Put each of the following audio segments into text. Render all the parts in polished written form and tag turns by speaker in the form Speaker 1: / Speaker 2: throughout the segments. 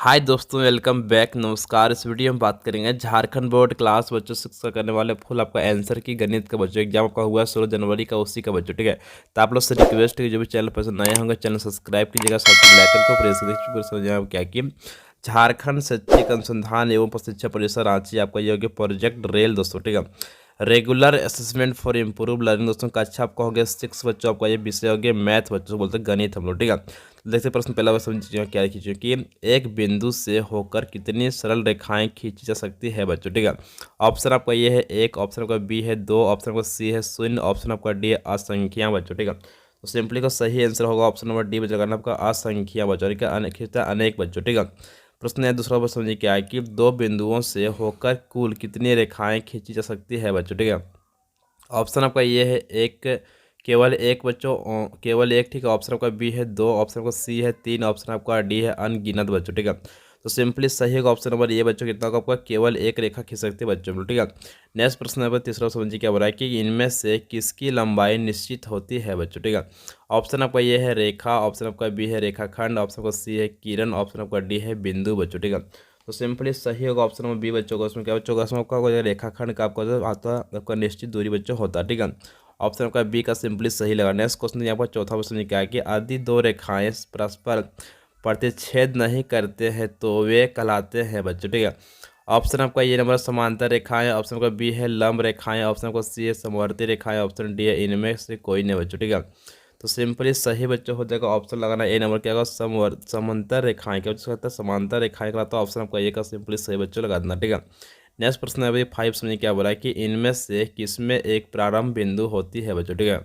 Speaker 1: हाय दोस्तों, welcome back. नमस्कार। इस वीडियो में बात करेंगे झारखंड बोर्ड क्लास बच्चों शिक्षा करने वाले फुल आपका आंसर की गणित का बच्चों एग्जाम आपका हुआ 16 जनवरी का, उसी का बच्चों। ठीक है, तो आप लोग से रिक्वेस्ट है कि जो भी चैनल पसंद नए होंगे चैनल सब्सक्राइब कीजिएगा, साथ में बेल आइकन को प्रेस कीजिएगा। समझ क्या कि झारखंड शैक्षिक अनुसंधान एवं प्रशिक्षण परिषद रांची आपका ये हो गया प्रोजेक्ट रेल दोस्तों। ठीक है, regular assessment for improve learning दोस्तों का अच्छा आपका हो गया 6 बच्चों। आपका ये विषय हो गया मैथ बच्चों बोलते हैं गणित हम लोग। ठीक है, तो देखते प्रश्न पहला बार समझिए क्या खींचिए कि एक बिंदु से होकर कितनी सरल रेखाएं खींची जा सकती है बच्चों। ठीक है, ऑप्शन आपका ये है एक, ऑप्शन आपका बी है दो, ऑप्शन आपका सी है शून्य, ऑप्शन आपका डी है असंख्या बच्चों। ठीक है, तो सिंपली का सही आंसर होगा ऑप्शन नंबर डी बच्चों का आपका असंख्या बच्चों। ठीक है, खींचता अनेक बच्चों। ठीक है, प्रश्न है दूसरा बार समझिए क्या है कि दो बिंदुओं से होकर कुल कितनी रेखाएं खींची जा सकती है बच्चों। ठीक है, ऑप्शन आपका ये है एक, केवल एक बच्चों, केवल एक। ठीक है, ऑप्शन आपका बी है दो, ऑप्शन आपका सी है तीन, ऑप्शन आपका डी है अनगिनत बच्चों। ठीक है, तो सिंपली सही होगा ऑप्शन नंबर ये बच्चों कितना होगा आपका केवल एक रेखा खींच सकते हैं बच्चों। ठीक है, नेक्स्ट प्रश्न नंबर तीसरा समझिए क्या बोला है कि इनमें से किसकी लंबाई निश्चित होती है बच्चों। ठीक है, ऑप्शन आपका ये है रेखा, ऑप्शन आपका बी है रेखाखंड, ऑप्शन आपका सी है किरण, ऑप्शन आपका डी है बिंदु बच्चों। ठीक है, तो सिंपली सही होगा ऑप्शन नंबर बी बच्चों का। उसमें क्या बच्चों का उसमें आपका होगा रेखाखंड का आपका जो आता है आपका निश्चित दूरी बच्चों होता है। ठीक है, ऑप्शन आपका बी का सिंपली सही लगा। नेक्स्ट क्वेश्चन यहाँ पर चौथा क्वेश्चन क्या है कि यदि दो रेखाएं परस्पर प्रतिच्छेद नहीं करते हैं तो वे कहलाते हैं बच्चों। ठीक है, ऑप्शन आपका ये नंबर समांतर रेखाएं, ऑप्शन आपका बी है लंब रेखाएं, ऑप्शन आपका सी है समवर्ती रेखाएं, ऑप्शन डी है इनमें से कोई नहीं बच्चों। ठीक है, तो सिंपली सही बच्चों हो जाएगा ऑप्शन लगाना ए नंबर क्या होगा समांतर रेखाएं। क्या कहता है समांतर रेखाएं का, तो ऑप्शन आपका ये का सिंपली सही बच्चों लगा देना। ठीक है, नेक्स्ट प्रश्न है भाई 5 समझिए क्या बोला है कि इनमें से किसमें एक प्रारंभ बिंदु होती है बच्चों। ठीक है,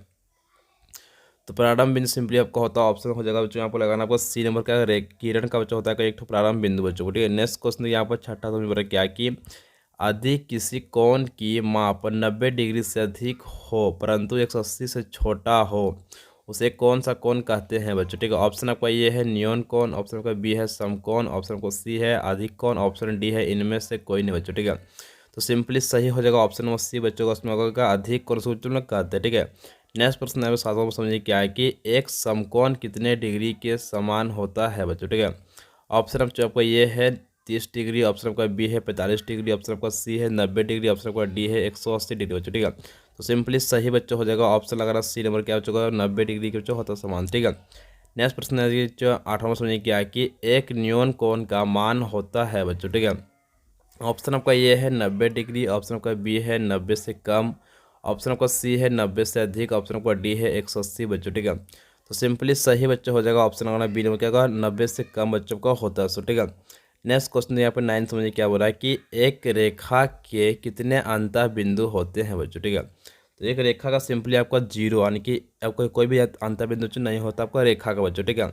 Speaker 1: तो प्रारंभ बिंदु सिंपली आपका होता है ऑप्शन हो जाएगा बच्चों यहाँ पर लगाना आपको सी नंबर का किरण का बच्चा होता है एक प्रारंभ बिंदु बच्चों को। ठीक है, नेक्स्ट क्वेश्चन यहाँ पर छठा समझ बोला क्या कि यदि किसी कोण की माप 90 डिग्री से अधिक हो परंतु 180 से छोटा हो उसे कौन सा कोण कहते हैं बच्चों। ठीक है, ऑप्शन आपका ये है न्यून कोण, ऑप्शन आपका बी है समकोण, ऑप्शन आपका सी है अधिक कोण, ऑप्शन डी है इनमें से कोई नहीं बच्चों। ठीक है, तो सिंपली सही हो जाएगा ऑप्शन नंबर सी बच्चों का। उसमें होगा अधिक कोण से उच्च में कहते हैं। ठीक है, नेक्स्ट प्रश्न है सातवां में समझिए क्या है कि एक समकोण कितने डिग्री के समान होता है बच्चों। ठीक है, ऑप्शन आपका ये है 30 डिग्री, ऑप्शन आपका बी है 45 डिग्री, ऑप्शन आपका सी है 90 डिग्री, ऑप्शन आपका डी है 180 डिग्री बच्चों। ठीक है, तो सिंपली सही बच्चों हो जाएगा ऑप्शन लगाना सी नंबर क्या बच्चों का 90 डिग्री के बच्चों होता है समान। ठीक है, नेक्स्ट प्रश्न है जो आठवां में समझिए क्या है कि एक न्यून कोण का मान होता है बच्चों। ठीक है, ऑप्शन आपका ये है 90 डिग्री, ऑप्शन आपका बी है 90 से कम, ऑप्शन आपका सी है 90 से अधिक, ऑप्शन आपका डी है 180 बच्चों। ठीक है, तो सिंपली सही बच्चों हो जाएगा ऑप्शन हमारा बी नंबर क्या होगा 90 से कम बच्चों का होता है। सो ठीक है, नेक्स्ट क्वेश्चन यहाँ पर 9 समझिए क्या बोल रहा है कि एक रेखा के कितने अंतः बिंदु होते हैं बच्चों। ठीक है, तो एक रेखा का सिंपली आपका जीरो यानी कि आपको कोई भी अंतः बिंदु नहीं होता आपका रेखा का बच्चों। ठीक है,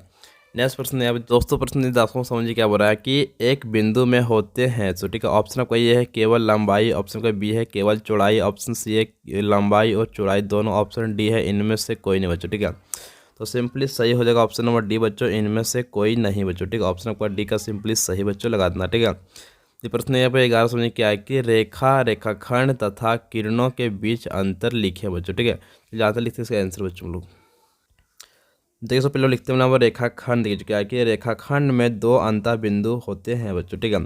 Speaker 1: नेक्स्ट प्रश्न यहाँ पे दोस्तों प्रश्न दसवां समझिए क्या बोल रहा है कि एक बिंदु में होते हैं। सो ठीक है, ऑप्शन आपका ये है केवल लंबाई, ऑप्शन का बी है केवल चौड़ाई, ऑप्शन सी है लंबाई और चौड़ाई दोनों, ऑप्शन डी है इनमें से कोई नहीं बच्चों। ठीक है, तो सिंपली सही हो जाएगा ऑप्शन नंबर डी बच्चों इनमें से कोई नहीं बच्चों। ठीक है, ऑप्शन आपका डी का सिंपली सही बच्चों लगा देना। ठीक है, ये प्रश्न यहाँ पे 11 समझिए क्या है कि रेखा रेखाखंड तथा किरणों के बीच अंतर लिखे बच्चों। ठीक है, जहाँ तक लिखते हैं इसका आंसर बच्चों लोग देखिए। सो पहले लिखते हैं नंबर रेखाखंड। देखिए क्या है कि रेखाखंड में दो अंतः बिंदु होते हैं बच्चों। ठीक है,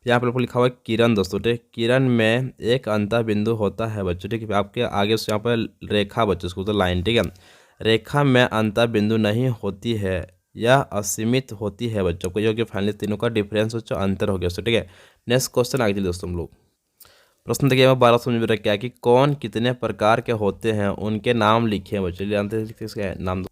Speaker 1: यहाँ पर लिखा हुआ है किरण दोस्तों। ठीक है, किरण में एक अंतः बिंदु होता है बच्चों। ठीक है, आपके आगे से यहाँ पर रेखा बच्चों उसको तो लाइन। ठीक है, रेखा में अंतः बिंदु नहीं होती है या असीमित होती है बच्चों को, जो कि फाइनली तीनों का डिफरेंस बच्चों अंतर हो गया। ठीक है, नेक्स्ट क्वेश्चन आगे चलिए दोस्तों हम लोग प्रश्न देखिए 12 समझ में क्या है कि कौन कितने प्रकार के होते हैं उनके नाम लिखे हैं बच्चों। जानते हैं इसका नाम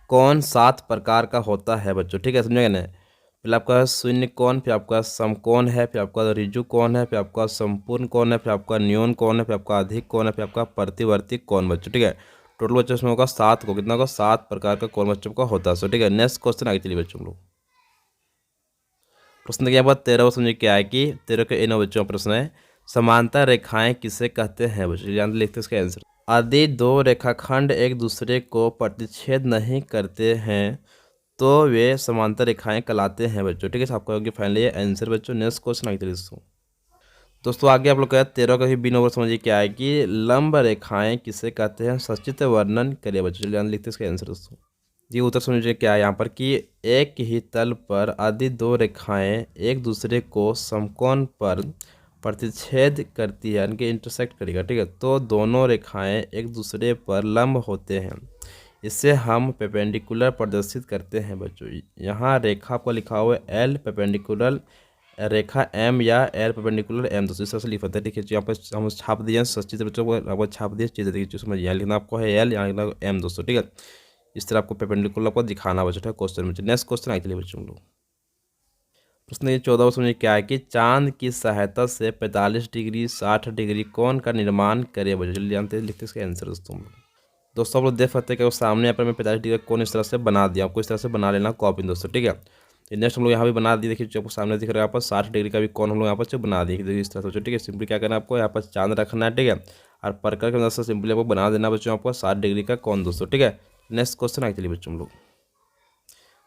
Speaker 1: कौन 7 प्रकार का होता है बच्चों। ठीक है, समझेगा ना। पहले आपका शून्य कोण, फिर आपका समकोण है, फिर आपका ऋजु कोण है, फिर आपका संपूर्ण कोण है, फिर आपका न्यून कोण है, फिर आपका अधिक कोण है, फिर आपका प्रतिवर्ती कोण बच्चों। ठीक है, टोटल बच्चों इसमें होगा 7 को कितना होगा 7 प्रकार का कोण बच्चों का होता है। सो ठीक है, नेक्स्ट क्वेश्चन आगे चलिए बच्चों लोग प्रश्न देखिए आप 13 समझिए क्या है कि 13 के इन बच्चों का प्रश्न है समांतर रेखाएं किसे कहते हैं बच्चों। जानते लिखते इसका आंसर यदि दो रेखाखंड एक दूसरे को प्रतिच्छेद नहीं करते हैं तो वे समांतर रेखाएं कहलाते हैं बच्चों। ठीक है, आपका होगी फाइनली ये आंसर बच्चों। नेक्स्ट क्वेश्चन आगे दोस्तों आगे आप लोग कहते 13 का ही बी नंबर समझिए क्या है कि लंब रेखाएं किसे कहते हैं सचित्र वर्णन करिए बच्चों। चलिए लिखते हैं इसका आंसर दोस्तों ये उत्तर समझिए क्या है यहाँ पर कि एक ही तल पर यदि दो रेखाएं एक दूसरे को समकोण पर प्रतिच्छेद करती है, यानी कि इंटरसेक्ट करेगा, ठीक है, तो दोनों रेखाएं एक दूसरे पर लंब होते हैं। इससे हम परपेंडिकुलर प्रदर्शित करते हैं बच्चों। यहाँ रेखा को लिखा हुआ है एल परपेंडिकुलर रेखा एम या एल परपेंडिकुलर एम, दोस्तों इस तरह से लिखा था। देखिए यहाँ पर हम छाप दिए सचित्र बच्चों को, आपको छाप दिए चीज़ें, देखिए समझिए यहाँ लिखना आपको है एल, यहाँ लिखना एम दोस्तों, ठीक है। इस तरह आपको परपेंडिकुलर को दिखाना बच्चों क्वेश्चन में। नेक्स्ट क्वेश्चन आए चलिए बच्चों लोग। प्रश्न ये 14 समझिए क्या है कि चांद की सहायता से 45 डिग्री 60 डिग्री कोण का निर्माण करे बच्चों। जल्दी जानते हैं, लिखते इसका आंसर दोस्तों। आप लोग देख सकते हैं कि सामने यहाँ पर मैं 45 डिग्री कोण इस तरह से बना दिया, आपको इस तरह से बना लेना कॉपी दोस्तों, ठीक है। तो नेक्स्ट हम लोग यहाँ भी बना दिए, देखिए आपको सामने दिख रहा है यहाँ पर 60 डिग्री का भी कोण हम लोग यहाँ पर बना दिए, देखिए इस तरह से, ठीक है। सिंपली क्या करना है आपको, यहाँ पर चांद रखना है, ठीक है, और पर्कल के मदद से सिंपली आपको बना देना बच्चों आपको 60 डिग्री का कोण दोस्तों, ठीक है। नेक्स्ट क्वेश्चन आगे चलिए बच्चों हम लोग।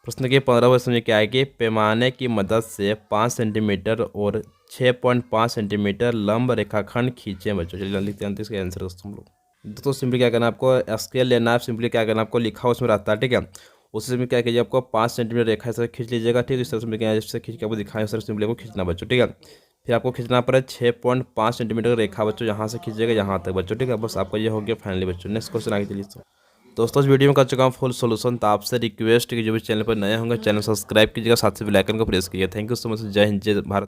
Speaker 1: प्रश्न के 15 समझिए क्या है कि पैमाने की मदद से 5 सेंटीमीटर और 6.5 सेंटीमीटर लंब रेखाखंड खींचे बच्चों। चलिए लिखते हैं इसका आंसर दोस्तों हम लोग। तो सिंपली क्या करना है आपको, स्केल लेना है, सिंपली क्या करना है आपको, लिखा उसमें रहता है, ठीक है। उसी में क्या कीजिए आपको 5 सेंटीमीटर रेखा से खींच लीजिएगा, ठीक है। इस तरह से क्या जैसे खींच के आपको दिखाएं उस तरह सिंपली आपको खींचना बच्चों, ठीक है। फिर आपको खींचना पड़े 6.5 सेंटीमीटर रेखा बच्चों, यहाँ से खींचेगा यहाँ तक बच्चों, ठीक है। बस आपका ये हो गया फाइनली बच्चों। नेक्स्ट क्वेश्चन आगे चलिए दोस्तों। इस वीडियो में कर चुका हूँ फुल सोल्यूशन, तो आपसे रिक्वेस्ट है कि जो भी चैनल पर नए होंगे चैनल सब्सक्राइब कीजिएगा, साथ से बेल आइकन को प्रेस कीजिए। Thank you so much. जय हिंद, जय भारत।